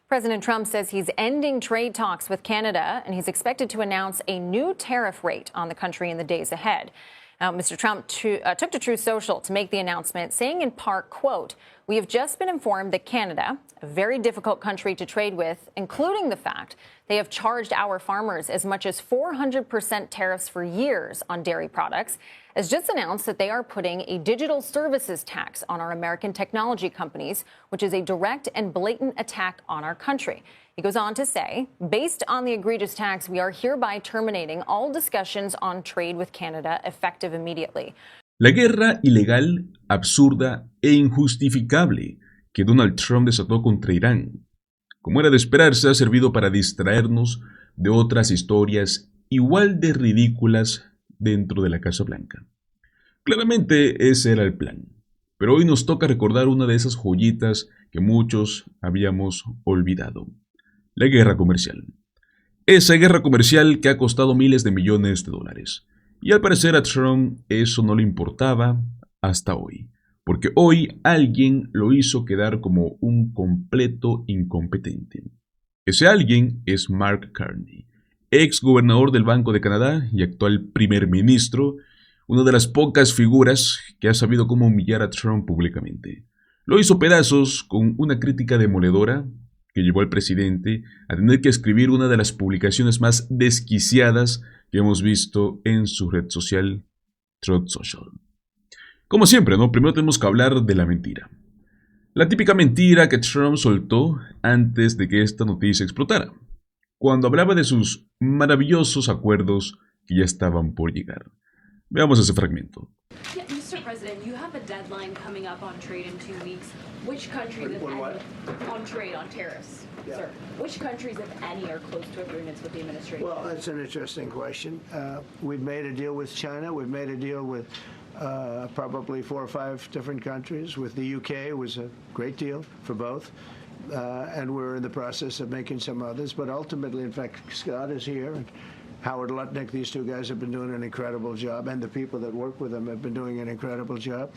President Trump says he's ending trade talks with Canada, and he's expected to announce a new tariff rate on the country in the days ahead. Now, Mr. Trump took to Truth Social to make the announcement, saying in part, quote, "We have just been informed that Canada, a very difficult country to trade with, including the fact they have charged our farmers as much as 400% tariffs for years on dairy products, has just announced that they are putting a digital services tax on our American technology companies, which is a direct and blatant attack on our country." He goes on to say, based on the egregious tax, we are hereby terminating all discussions on trade with Canada effective immediately. La guerra ilegal, absurda e injustificable que Donald Trump desató contra Irán, como era de esperarse, ha servido para distraernos de otras historias igual de ridículas dentro de la Casa Blanca. Claramente ese era el plan, pero hoy nos toca recordar una de esas joyitas que muchos habíamos olvidado: la guerra comercial. Esa guerra comercial que ha costado miles de millones de dólares. Y al parecer a Trump eso no le importaba hasta hoy, porque hoy alguien lo hizo quedar como un completo incompetente. Ese alguien es Mark Carney, ex gobernador del Banco de Canadá y actual primer ministro, una de las pocas figuras que ha sabido cómo humillar a Trump públicamente. Lo hizo pedazos con una crítica demoledora que llevó al presidente a tener que escribir una de las publicaciones más desquiciadas que hemos visto en su red social, Truth Social. Como siempre, ¿no? Primero tenemos que hablar de la mentira. La típica mentira que Trump soltó antes de que esta noticia explotara, cuando hablaba de sus maravillosos acuerdos que ya estaban por llegar. Veamos ese fragmento. Yeah, Mr. President, you have a deadline coming up on trade in 2 weeks. Which countries, if any, on trade, on tariffs, yeah. Sir, which countries, if any, are close to agreements with the administration? Well, that's an interesting question. We've made a deal with China. We've made a deal with probably 4 or 5 different countries. With the UK, it was a great deal for both. And we're in the process of making some others. But ultimately, in fact, Scott is here. And Howard Lutnick, these 2 guys have been doing an incredible job, and the people that work with them have been doing an incredible job.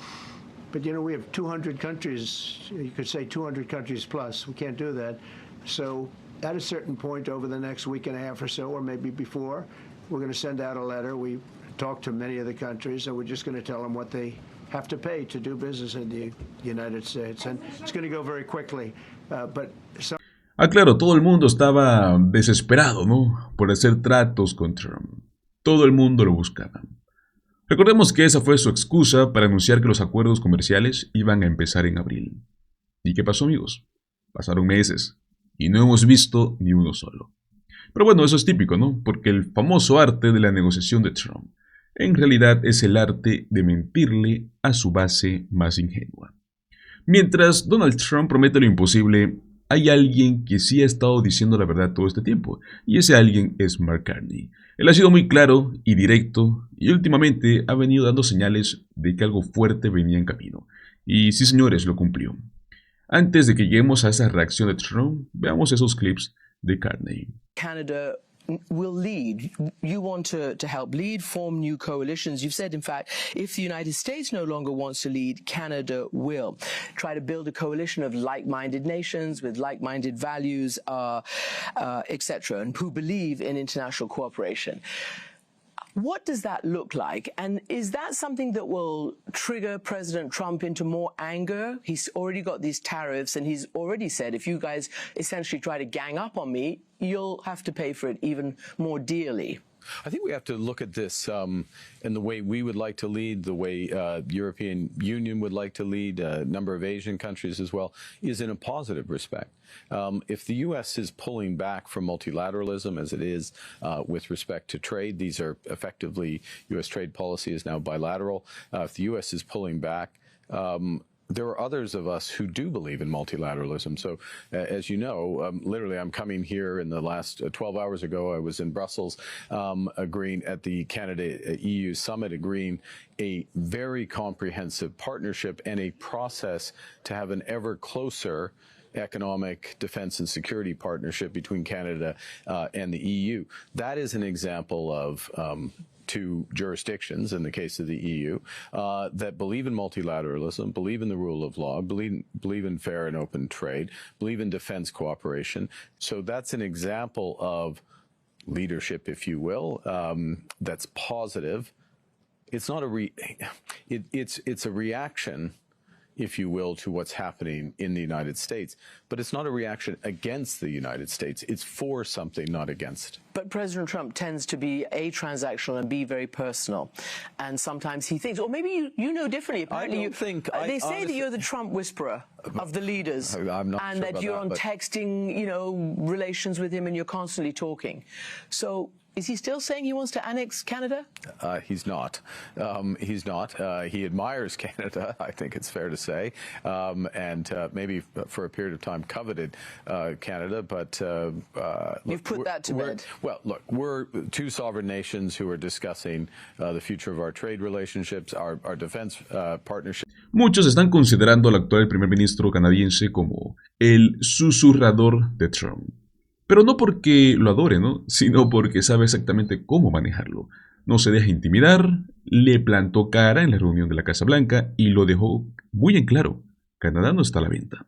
But, you know, we have 200 countries, you could say 200 countries plus. We can't do that. So at a certain point over the next week and a half or so, or maybe before, we're going to send out a letter. We talked to many of the countries, and we're just going to tell them what they have to pay to do business in the United States. And it's going to go very quickly. Claro, todo el mundo estaba desesperado, ¿no?, por hacer tratos con Trump. Todo el mundo lo buscaba. Recordemos que esa fue su excusa para anunciar que los acuerdos comerciales iban a empezar en abril. ¿Y qué pasó, amigos? Pasaron meses y no hemos visto ni uno solo. Pero bueno, eso es típico, ¿no? Porque el famoso arte de la negociación de Trump en realidad es el arte de mentirle a su base más ingenua. Mientras Donald Trump promete lo imposible, hay alguien que sí ha estado diciendo la verdad todo este tiempo, y ese alguien es Mark Carney. Él ha sido muy claro y directo, y últimamente ha venido dando señales de que algo fuerte venía en camino. Y sí, señores, lo cumplió. Antes de que lleguemos a esa reacción de Trump, veamos esos clips de Carney. Canada will lead. You want to help lead, form new coalitions. You've said, in fact, if the United States no longer wants to lead, Canada will. Try to build a coalition of like-minded nations with like-minded values, etc., and who believe in international cooperation. What does that look like? And is that something that will trigger President Trump into more anger? He's already got these tariffs, and he's already said, if you guys essentially try to gang up on me, you'll have to pay for it even more dearly. I think we have to look at this in the way we would like to lead, the way European Union would like to lead, a number of Asian countries as well, is in a positive respect. If the U.S. is pulling back from multilateralism, as it is with respect to trade, these are effectively, U.S. trade policy is now bilateral. If the U.S. is pulling back, there are others of us who do believe in multilateralism. So, as you know, literally I'm coming here in the last 12 hours ago, I was in Brussels agreeing at the Canada-EU summit, agreeing a very comprehensive partnership and a process to have an ever closer economic, defense, and security partnership between Canada and the EU. That is an example of to jurisdictions, in the case of the EU, that believe in multilateralism, believe in the rule of law, believe in fair and open trade, believe in defense cooperation. So that's an example of leadership, if you will, that's positive. It's not it's a reaction, if you will, to what's happening in the United States. But it's not a reaction against the United States. It's for something, not against. But President Trump tends to be A, transactional, and B, very personal. And sometimes he thinks, or maybe you know differently. Apparently, they say that you're the Trump whisperer of the leaders. I'm not and sure that you're about on that, texting, relations with him, and you're constantly talking. So is he still saying he wants to annex Canada? He's not. He's not. He admires Canada, I think it's fair to say, and maybe for a period of time coveted Canada. But you've put that to bed. Well, look, we're two sovereign nations who are discussing the future of our trade relationships, our defense partnership. Muchos están considerando al actual primer ministro canadiense como el susurrador de Trump. Pero no porque lo adore, ¿no? Sino porque sabe exactamente cómo manejarlo. No se deja intimidar, le plantó cara en la reunión de la Casa Blanca y lo dejó muy en claro. Canadá no está a la venta.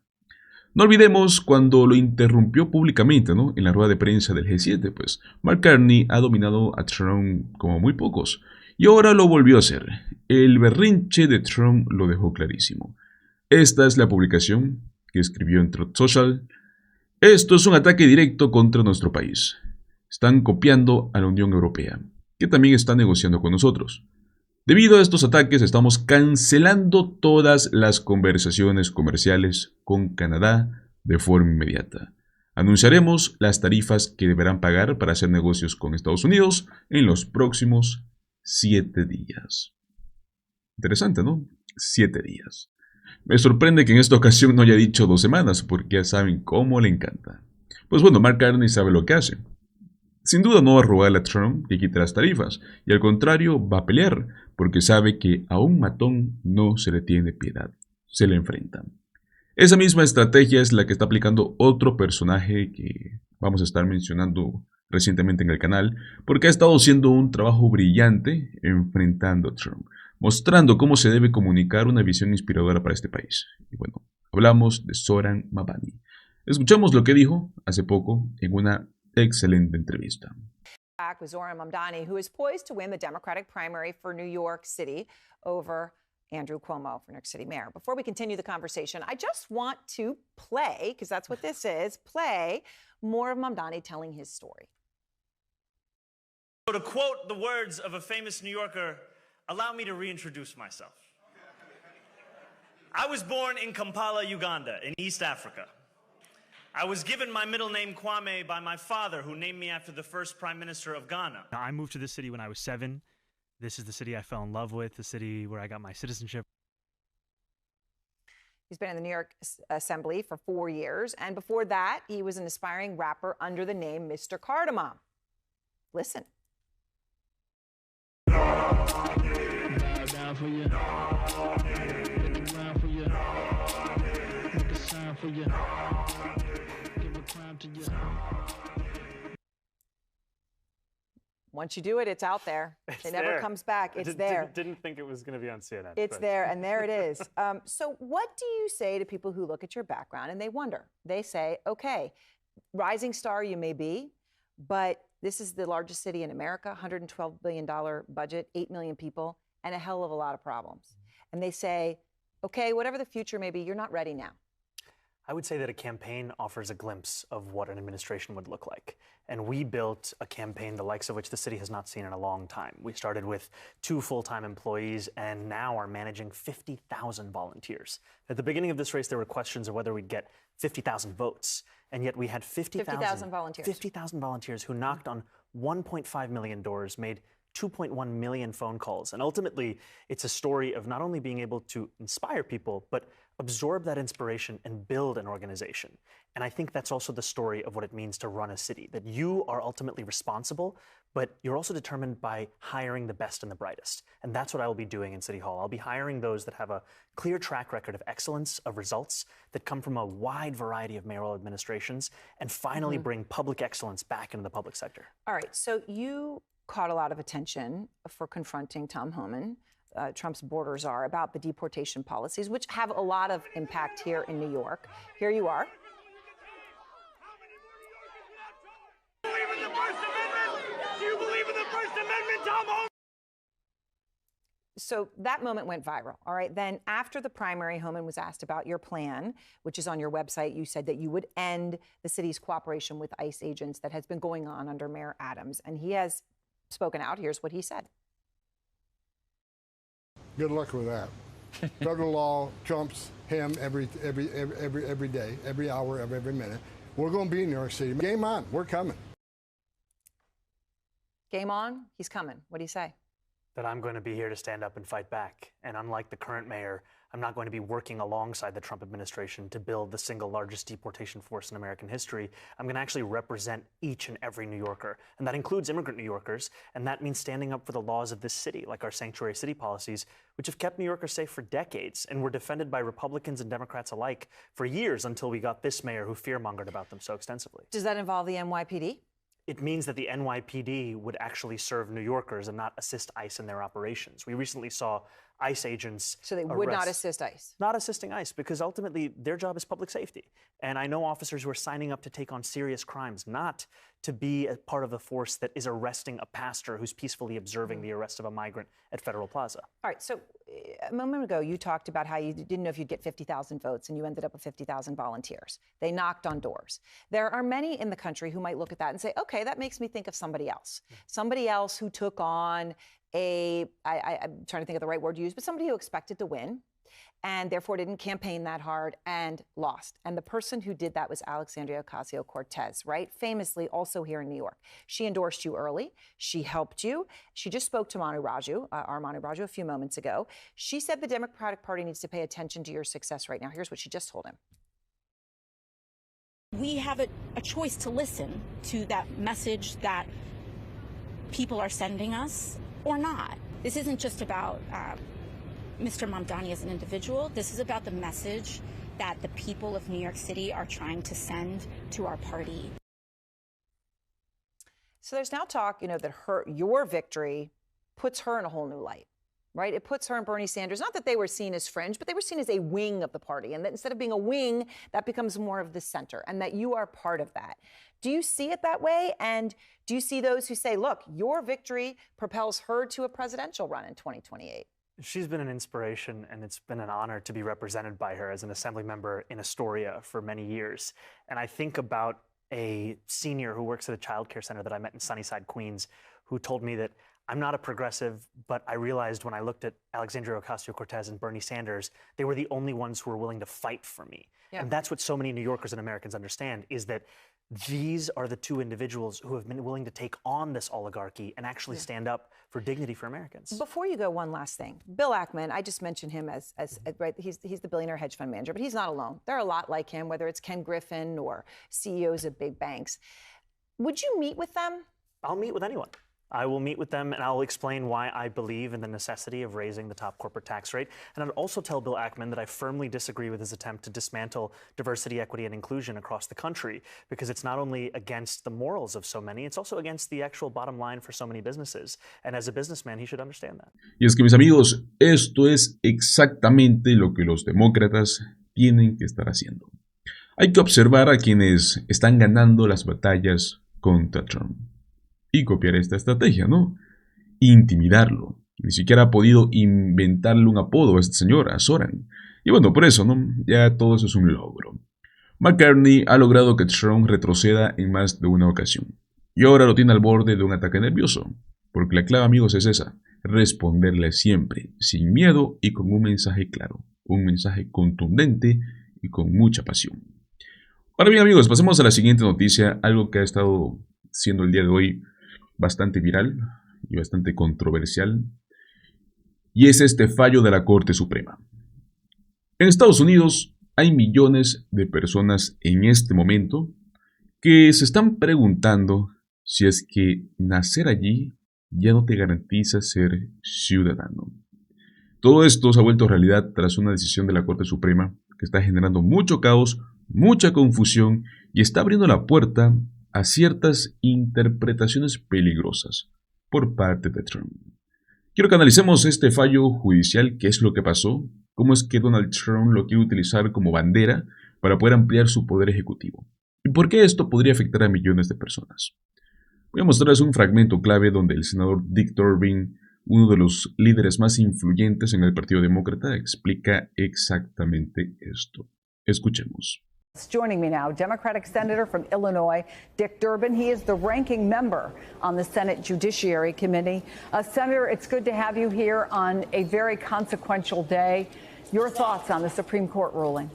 No olvidemos cuando lo interrumpió públicamente, ¿no? En la rueda de prensa del G7, pues Carney ha dominado a Trump como muy pocos. Y ahora lo volvió a hacer. El berrinche de Trump lo dejó clarísimo. Esta es la publicación que escribió en Truth Social. Esto es un ataque directo contra nuestro país. Están copiando a la Unión Europea, que también está negociando con nosotros. Debido a estos ataques estamos cancelando todas las conversaciones comerciales con Canadá de forma inmediata. Anunciaremos las tarifas que deberán pagar para hacer negocios con Estados Unidos en los próximos 7 días. Interesante, ¿no? 7 días. Me sorprende que en esta ocasión no haya dicho 2 semanas, porque ya saben cómo le encanta. Pues bueno, Carney sabe lo que hace. Sin duda no va a rogarle a Trump que quite las tarifas, y al contrario va a pelear, porque sabe que a un matón no se le tiene piedad, se le enfrentan. Esa misma estrategia es la que está aplicando otro personaje que vamos a estar mencionando recientemente en el canal, porque ha estado haciendo un trabajo brillante enfrentando a Trump, mostrando cómo se debe comunicar una visión inspiradora para este país. Y bueno, hablamos de Zoran Mavani. Escuchamos lo que dijo hace poco en una excelente entrevista. Back with Zoran Mamdani, who is poised to win the Democratic primary for New York City over Andrew Cuomo for New York City mayor. Before we continue the conversation, I just want to play, because that's what this is, play more of Mamdani telling his story. So to quote the words of a famous New Yorker, allow me to reintroduce myself. I was born in Kampala, Uganda, in East Africa. I was given my middle name Kwame by my father, who named me after the first prime minister of Ghana. I moved to this city when I was 7. This is the city I fell in love with, the city where I got my citizenship. He's been in the New York Assembly for 4 years, and before that, he was an aspiring rapper under the name Mr. Cardamom. Listen. Once you do it, it's out there. It never comes back. It's there. Didn't think it was going to be on CNN. It's there, and there it is. So what do you say to people who look at your background and they wonder? They say, okay, rising star you may be, but this is the largest city in America, $112 billion budget, 8 million people, and a hell of a lot of problems. And they say, okay, whatever the future may be, you're not ready now. I would say that a campaign offers a glimpse of what an administration would look like. And we built a campaign the likes of which the city has not seen in a long time. We started with 2 full-time employees and now are managing 50,000 volunteers. At the beginning of this race, there were questions of whether we'd get 50,000 votes. And yet we had 50,000 volunteers. 50,000 volunteers who knocked on 1.5 million doors, made 2.1 million phone calls. And ultimately, it's a story of not only being able to inspire people, but absorb that inspiration and build an organization. And I think that's also the story of what it means to run a city, that you are ultimately responsible, but you're also determined by hiring the best and the brightest. And that's what I will be doing in City Hall. I'll be hiring those that have a clear track record of excellence, of results, that come from a wide variety of mayoral administrations, and finally bring public excellence back into the public sector. All right, so you caught a lot of attention for confronting Tom Homan, Trump's border czar, about the deportation policies, which have a lot of impact here in New York. Here you are. Do you believe in the First Amendment, Tom Homan? So that moment went viral, all right? Then after the primary, Homan was asked about your plan, which is on your website. You said that you would end the city's cooperation with ICE agents that has been going on under Mayor Adams. And he has spoken out. Here's what he said. Good luck with that. Federal law trumps him every day, every hour of every minute. We're going to be in New York City. Game on. We're coming. Game on. He's coming. What do you say? That I'm going to be here to stand up and fight back. And unlike the current mayor, I'm not going to be working alongside the Trump administration to build the single largest deportation force in American history. I'm going to actually represent each and every New Yorker. And that includes immigrant New Yorkers. And that means standing up for the laws of this city, like our sanctuary city policies, which have kept New Yorkers safe for decades and were defended by Republicans and Democrats alike for years until we got this mayor who fear-mongered about them so extensively. Does that involve the NYPD? It means that the NYPD would actually serve New Yorkers and not assist ICE in their operations. We recently saw ICE agents. So they would not assist ICE? Not assisting ICE, because ultimately their job is public safety. And I know officers who are signing up to take on serious crimes, not to be a part of a force that is arresting a pastor who's peacefully observing the arrest of a migrant at Federal Plaza. All right, so a moment ago you talked about how you didn't know if you'd get 50,000 votes, and you ended up with 50,000 volunteers. They knocked on doors. There are many in the country who might look at that and say, okay, that makes me think of somebody else who took on I'm trying to think of the right word to use, but somebody who expected to win and therefore didn't campaign that hard and lost. And the person who did that was Alexandria Ocasio-Cortez, right? Famously also here in New York. She endorsed you early. She helped you. She just spoke to Manu Raju, our Manu Raju, a few moments ago. She said the Democratic Party needs to pay attention to your success right now. Here's what she just told him. We have a choice to listen to that message that people are sending us or not. This isn't just about Mr. Mamdani as an individual. This is about the message that the people of New York City are trying to send to our party. So there's now talk, that your victory puts her in a whole new light, right? It puts her and Bernie Sanders, not that they were seen as fringe, but they were seen as a wing of the party. And that instead of being a wing, that becomes more of the center, and that you are part of that. Do you see it that way? And do you see those who say, look, your victory propels her to a presidential run in 2028? She's been an inspiration, and it's been an honor to be represented by her as an assembly member in Astoria for many years. And I think about a senior who works at a child care center that I met in Sunnyside, Queens, who told me that I'm not a progressive, but I realized when I looked at Alexandria Ocasio-Cortez and Bernie Sanders, they were the only ones who were willing to fight for me. Yeah. And that's what so many New Yorkers and Americans understand, is that these are the two individuals who have been willing to take on this oligarchy and actually stand up for dignity for Americans. Before you go, one last thing. Bill Ackman, I just mentioned him as right, he's the billionaire hedge fund manager, but he's not alone. There are a lot like him, whether it's Ken Griffin or CEOs of big banks. Would you meet with them? I'll meet with anyone. I will meet with them, and I'll explain why I believe in the necessity of raising the top corporate tax rate. And I'd also tell Bill Ackman that I firmly disagree with his attempt to dismantle diversity, equity, and inclusion across the country, because it's not only against the morals of so many, it's also against the actual bottom line for so many businesses. And as a businessman, he should understand that. Y es que, mis amigos, esto es exactamente lo que los demócratas tienen que estar haciendo. Hay que observar a quienes están ganando las batallas contra Trump y copiar esta estrategia, ¿no? Intimidarlo. Ni siquiera ha podido inventarle un apodo a este señor, a Soran. Y bueno, por eso, ¿no? Ya todo eso es un logro. Carney ha logrado que Trump retroceda en más de una ocasión. Y ahora lo tiene al borde de un ataque nervioso. Porque la clave, amigos, es esa. Responderle siempre, sin miedo y con un mensaje claro. Un mensaje contundente y con mucha pasión. Ahora bien, amigos, pasemos a la siguiente noticia. Algo que ha estado siendo el día de hoy bastante viral y bastante controversial, y es este fallo de la Corte Suprema. En Estados Unidos hay millones de personas en este momento que se están preguntando si es que nacer allí ya no te garantiza ser ciudadano. Todo esto se ha vuelto realidad tras una decisión de la Corte Suprema que está generando mucho caos, mucha confusión y está abriendo la puerta a ciertas interpretaciones peligrosas, por parte de Trump. Quiero que analicemos este fallo judicial, qué es lo que pasó, cómo es que Donald Trump lo quiere utilizar como bandera para poder ampliar su poder ejecutivo, y por qué esto podría afectar a millones de personas. Voy a mostrarles un fragmento clave donde el senador Dick Durbin, uno de los líderes más influyentes en el Partido Demócrata, explica exactamente esto. Escuchemos. Joining me now, Democratic Senator from Illinois, Dick Durbin. He is the ranking member on the Senate Judiciary Committee. Senator, it's good to have you here on a very consequential day. Your thoughts on the Supreme Court ruling?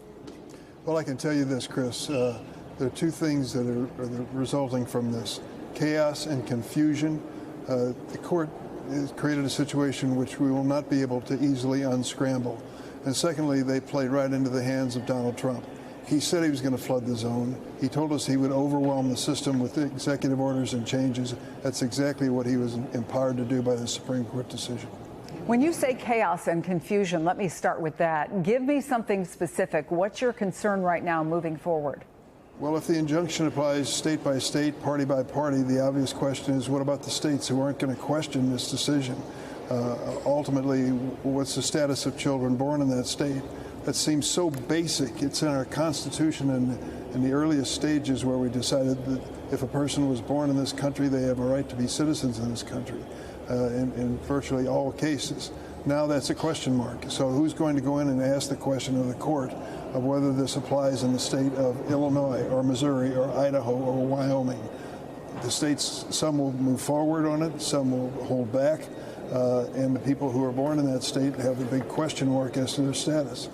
Well, I can tell you this, Chris. There are two things that are resulting from this. Chaos and confusion. The court has created a situation which we will not be able to easily unscramble. And secondly, they played right into the hands of Donald Trump. He said he was going to flood the zone. He told us he would overwhelm the system with executive orders and changes. That's exactly what he was empowered to do by the Supreme Court decision. When you say chaos and confusion, let me start with that. Give me something specific. What's your concern right now moving forward? Well, if the injunction applies state by state, party by party, the obvious question is, what about the states who aren't going to question this decision? Ultimately, what's the status of children born in that state? That seems so basic. It's in our Constitution in the earliest stages where we decided that if a person was born in this country, they have a right to be citizens in this country in virtually all cases. Now that's a question mark. So who's going to go in and ask the question of the court of whether this applies in the state of Illinois or Missouri or Idaho or Wyoming? The states, some will move forward on it, some will hold back, and the people who are born in that state have a big question mark as to their status.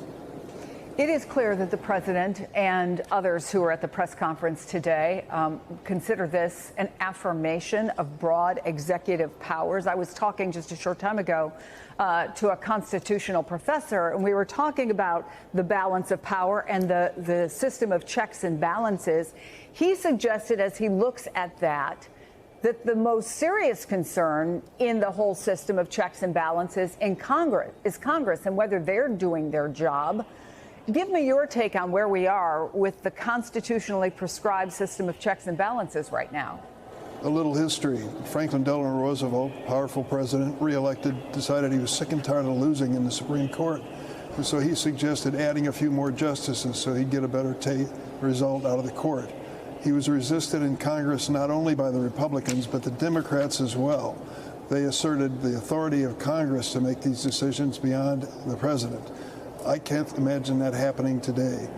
It is clear that the president and others who are at the press conference today consider this an affirmation of broad executive powers. I was talking just a short time ago to a constitutional professor, and we were talking about the balance of power and the system of checks and balances. He suggested, as he looks at that the most serious concern in the whole system of checks and balances in Congress and whether they're doing their job. Give me your take on where we are with the constitutionally prescribed system of checks and balances right now. A little history. Franklin Delano Roosevelt, powerful president, reelected, decided he was sick and tired of losing in the Supreme Court. And so he suggested adding a few more justices so he'd get a better result out of the court. He was resisted in Congress not only by the Republicans, but the Democrats as well. They asserted the authority of Congress to make these decisions beyond the president. I can't imagine that happening today.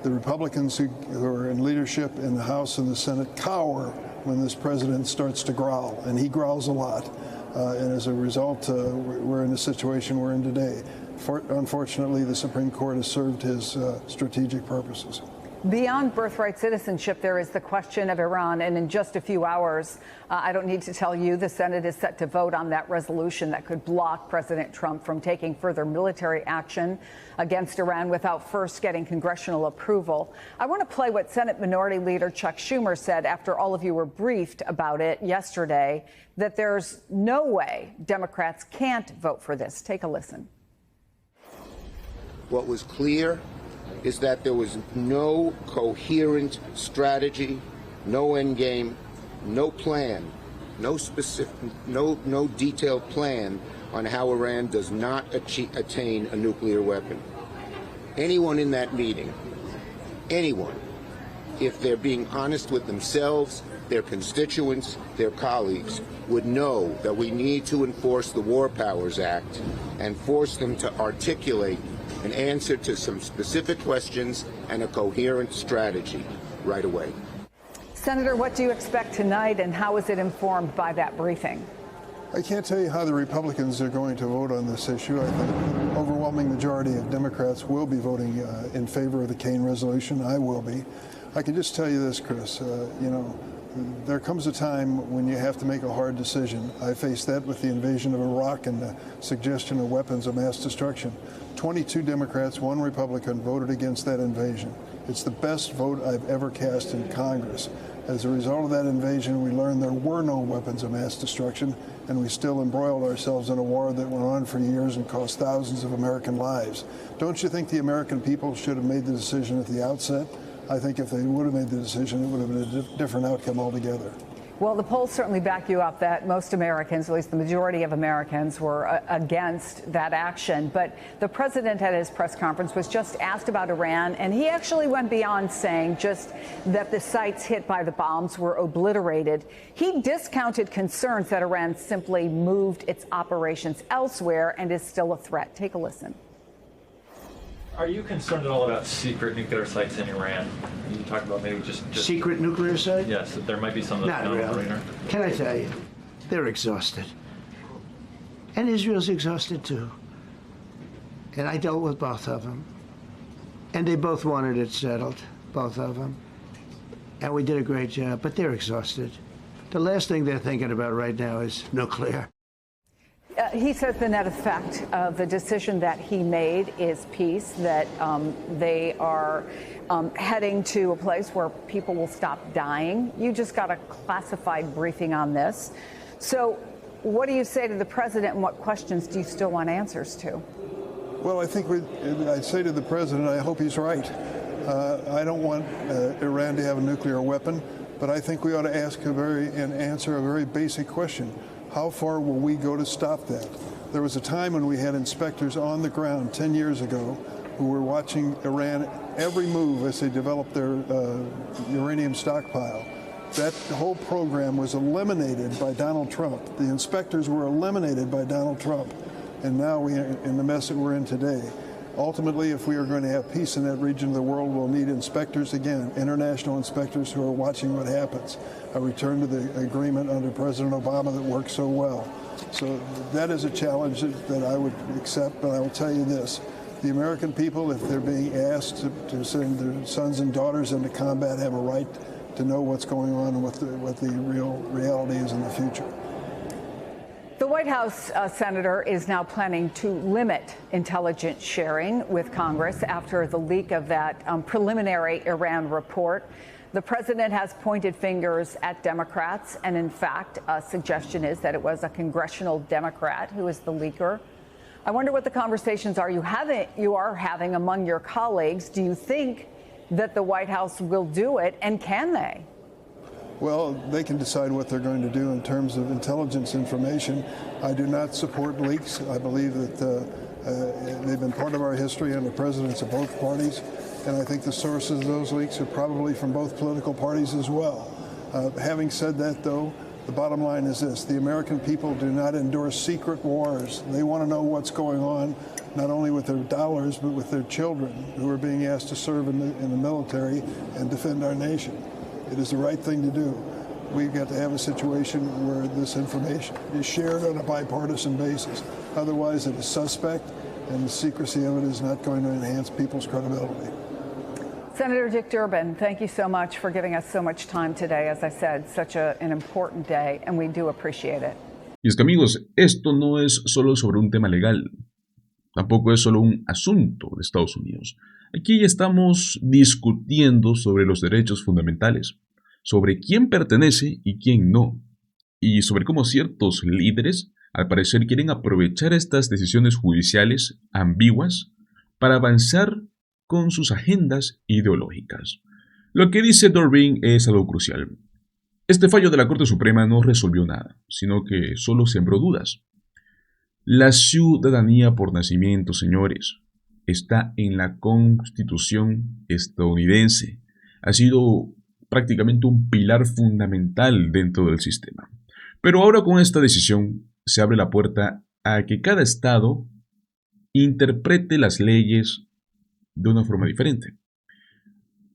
The Republicans who are in leadership in the House and the Senate cower when this president starts to growl, and he growls a lot. And as a result, we're in the situation we're in today. Unfortunately, the Supreme Court has served his strategic purposes. Beyond birthright citizenship, there is the question of Iran. And in just a few hours, I don't need to tell you, the Senate is set to vote on that resolution that could block President Trump from taking further military action against Iran without first getting congressional approval. I want to play what Senate Minority Leader Chuck Schumer said after all of you were briefed about it yesterday, that there's no way Democrats can't vote for this. Take a listen. What was clear is that there was no coherent strategy, no end game, no plan, no detailed plan on how Iran does not attain a nuclear weapon. Anyone in that meeting, anyone, if they're being honest with themselves, their constituents, their colleagues, would know that we need to enforce the War Powers Act and force them to articulate an answer to some specific questions and a coherent strategy right away. Senator, what do you expect tonight, and how is it informed by that briefing? I can't tell you how the Republicans are going to vote on this issue. I think the overwhelming majority of Democrats will be voting in favor of the Kane resolution. I will be. I can just tell you this, Chris, there comes a time when you have to make a hard decision. I faced that with the invasion of Iraq and the suggestion of weapons of mass destruction. 22 Democrats, 1 Republican voted against that invasion. It's the best vote I've ever cast in Congress. As a result of that invasion, we learned there were no weapons of mass destruction, and we still embroiled ourselves in a war that went on for years and cost thousands of American lives. Don't you think the American people should have made the decision at the outset? I think if they would have made the decision, it would have been a different outcome altogether. Well, the polls certainly back you up that most Americans, at least the majority of Americans, were against that action. But the president at his press conference was just asked about Iran, and he actually went beyond saying just that the sites hit by the bombs were obliterated. He discounted concerns that Iran simply moved its operations elsewhere and is still a threat. Take a listen. Are you concerned at all about secret nuclear sites in Iran? You talk about maybe just secret nuclear sites? Yes, that there might be some that Not really. Can I tell you, they're exhausted. And Israel's exhausted too. And I dealt with both of them. And they both wanted it settled, both of them. And we did a great job, but they're exhausted. The last thing they're thinking about right now is nuclear. He says the net effect of the decision that he made is peace, that they are heading to a place where people will stop dying. You just got a classified briefing on this. So what do you say to the president, and what questions do you still want answers to? Well, I think I'd say to the president, I hope he's right. I don't want Iran to have a nuclear weapon, but I think we ought to ask and answer a very basic question. How far will we go to stop that? There was a time when we had inspectors on the ground 10 years ago who were watching Iran every move as they developed their uranium stockpile. That whole program was eliminated by Donald Trump. The inspectors were eliminated by Donald Trump. And now we're in the mess that we're in today. Ultimately, if we are going to have peace in that region of the world, we'll need inspectors again, international inspectors who are watching what happens. A return to the agreement under President Obama that worked so well. So that is a challenge that I would accept, but I will tell you this. The American people, if they're being asked to send their sons and daughters into combat, have a right to know what's going on and what the real reality is in the future. The White House senator is now planning to limit intelligence sharing with Congress after the leak of that preliminary Iran report. The president has pointed fingers at Democrats, and in fact, a suggestion is that it was a congressional Democrat who is the leaker. I wonder what the conversations are you are having among your colleagues. Do you think that the White House will do it, and can they? Well, they can decide what they're going to do in terms of intelligence information. I do not support leaks. I believe that they've been part of our history under presidents of both parties, and I think the sources of those leaks are probably from both political parties as well. Having said that, though, the bottom line is this. The American people do not endorse secret wars. They want to know what's going on, not only with their dollars, but with their children who are being asked to serve in the military and defend our nation. It is the right thing to do. We've got to have a situation where this information is shared on a bipartisan basis. Otherwise, it is suspect, and the secrecy of it is not going to enhance people's credibility. Senator Dick Durbin, thank you so much for giving us so much time today. As I said, such an important day, and we do appreciate it. Y es que amigos, esto no es solo sobre un tema legal, tampoco es solo un asunto de Estados Unidos. Aquí ya estamos discutiendo sobre los derechos fundamentales, sobre quién pertenece y quién no, y sobre cómo ciertos líderes, al parecer, quieren aprovechar estas decisiones judiciales ambiguas para avanzar con sus agendas ideológicas. Lo que dice Durbin es algo crucial. Este fallo de la Corte Suprema no resolvió nada, sino que solo sembró dudas. La ciudadanía por nacimiento, señores, está en la Constitución estadounidense. Ha sido prácticamente un pilar fundamental dentro del sistema. Pero ahora con esta decisión se abre la puerta a que cada estado interprete las leyes de una forma diferente.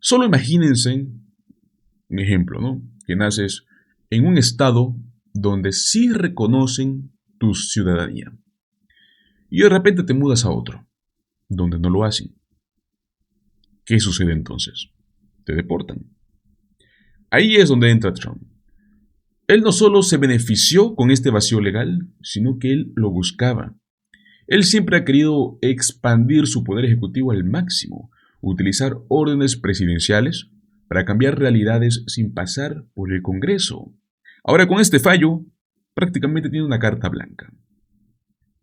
Solo imagínense un ejemplo, ¿no? Que naces en un estado donde sí reconocen tu ciudadanía y de repente te mudas a otro donde no lo hacen. ¿Qué sucede entonces? Te deportan. Ahí es donde entra Trump. Él no solo se benefició con este vacío legal, sino que él lo buscaba. Él siempre ha querido expandir su poder ejecutivo al máximo, utilizar órdenes presidenciales para cambiar realidades sin pasar por el Congreso. Ahora con este fallo, prácticamente tiene una carta blanca.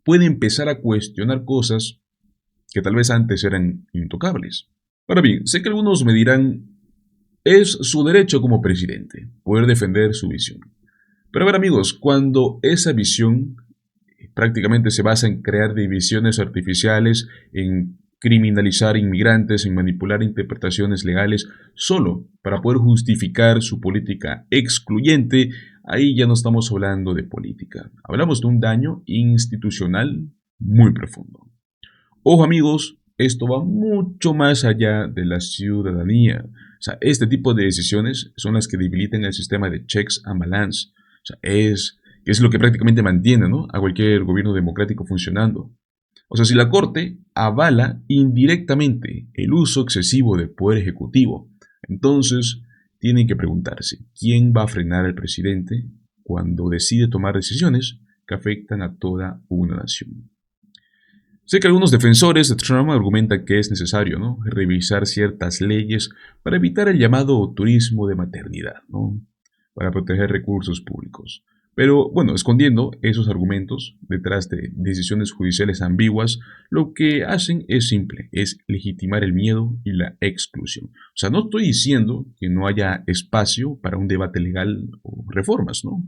Puede empezar a cuestionar cosas que tal vez antes eran intocables. Ahora bien, sé que algunos me dirán, Es su derecho como presidente poder defender su visión. Pero a ver amigos, cuando esa visión prácticamente se basa en crear divisiones artificiales, en criminalizar inmigrantes, en manipular interpretaciones legales solo para poder justificar su política excluyente, ahí ya no estamos hablando de política. Hablamos de un daño institucional muy profundo. Ojo amigos, esto va mucho más allá de la ciudadanía. O sea, este tipo de decisiones son las que debilitan el sistema de checks and balance. O sea, es lo que prácticamente mantiene, ¿no?, a cualquier gobierno democrático funcionando. O sea, si la Corte avala indirectamente el uso excesivo del poder ejecutivo, entonces tienen que preguntarse quién va a frenar al presidente cuando decide tomar decisiones que afectan a toda una nación. Sé que algunos defensores de Trump argumentan que es necesario, ¿no?, revisar ciertas leyes para evitar el llamado turismo de maternidad, ¿no?, para proteger recursos públicos. Pero bueno, escondiendo esos argumentos detrás de decisiones judiciales ambiguas, lo que hacen es simple, es legitimar el miedo y la exclusión. O sea, no estoy diciendo que no haya espacio para un debate legal o reformas, ¿no?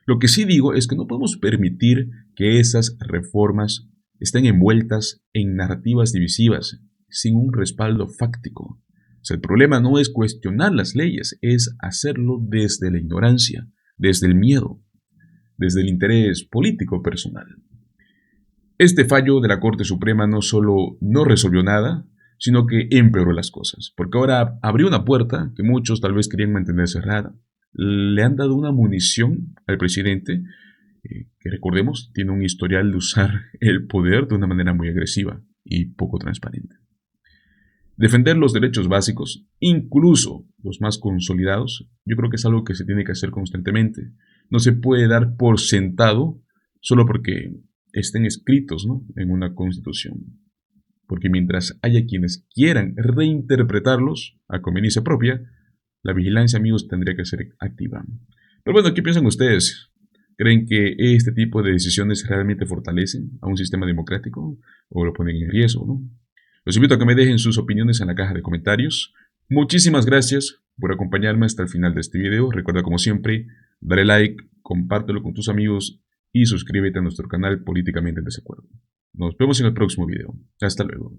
Lo que sí digo es que no podemos permitir que esas reformas estén envueltas en narrativas divisivas, sin un respaldo fáctico. O sea, el problema no es cuestionar las leyes, es hacerlo desde la ignorancia, desde el miedo, desde el interés político personal. Este fallo de la Corte Suprema no solo no resolvió nada, sino que empeoró las cosas, porque ahora abrió una puerta que muchos tal vez querían mantener cerrada. Le han dado una munición al presidente, que recordemos, tiene un historial de usar el poder de una manera muy agresiva y poco transparente. Defender los derechos básicos, incluso los más consolidados, yo creo que es algo que se tiene que hacer constantemente. No se puede dar por sentado solo porque estén escritos, ¿no?, en una constitución. Porque mientras haya quienes quieran reinterpretarlos a conveniencia propia, la vigilancia, amigos, tendría que ser activa. Pero bueno, ¿qué piensan ustedes? ¿Creen que este tipo de decisiones realmente fortalecen a un sistema democrático o lo ponen en riesgo, ¿no? Los invito a que me dejen sus opiniones en la caja de comentarios. Muchísimas gracias por acompañarme hasta el final de este video. Recuerda, como siempre, dale like, compártelo con tus amigos y suscríbete a nuestro canal Políticamente en Desacuerdo. Nos vemos en el próximo video. Hasta luego.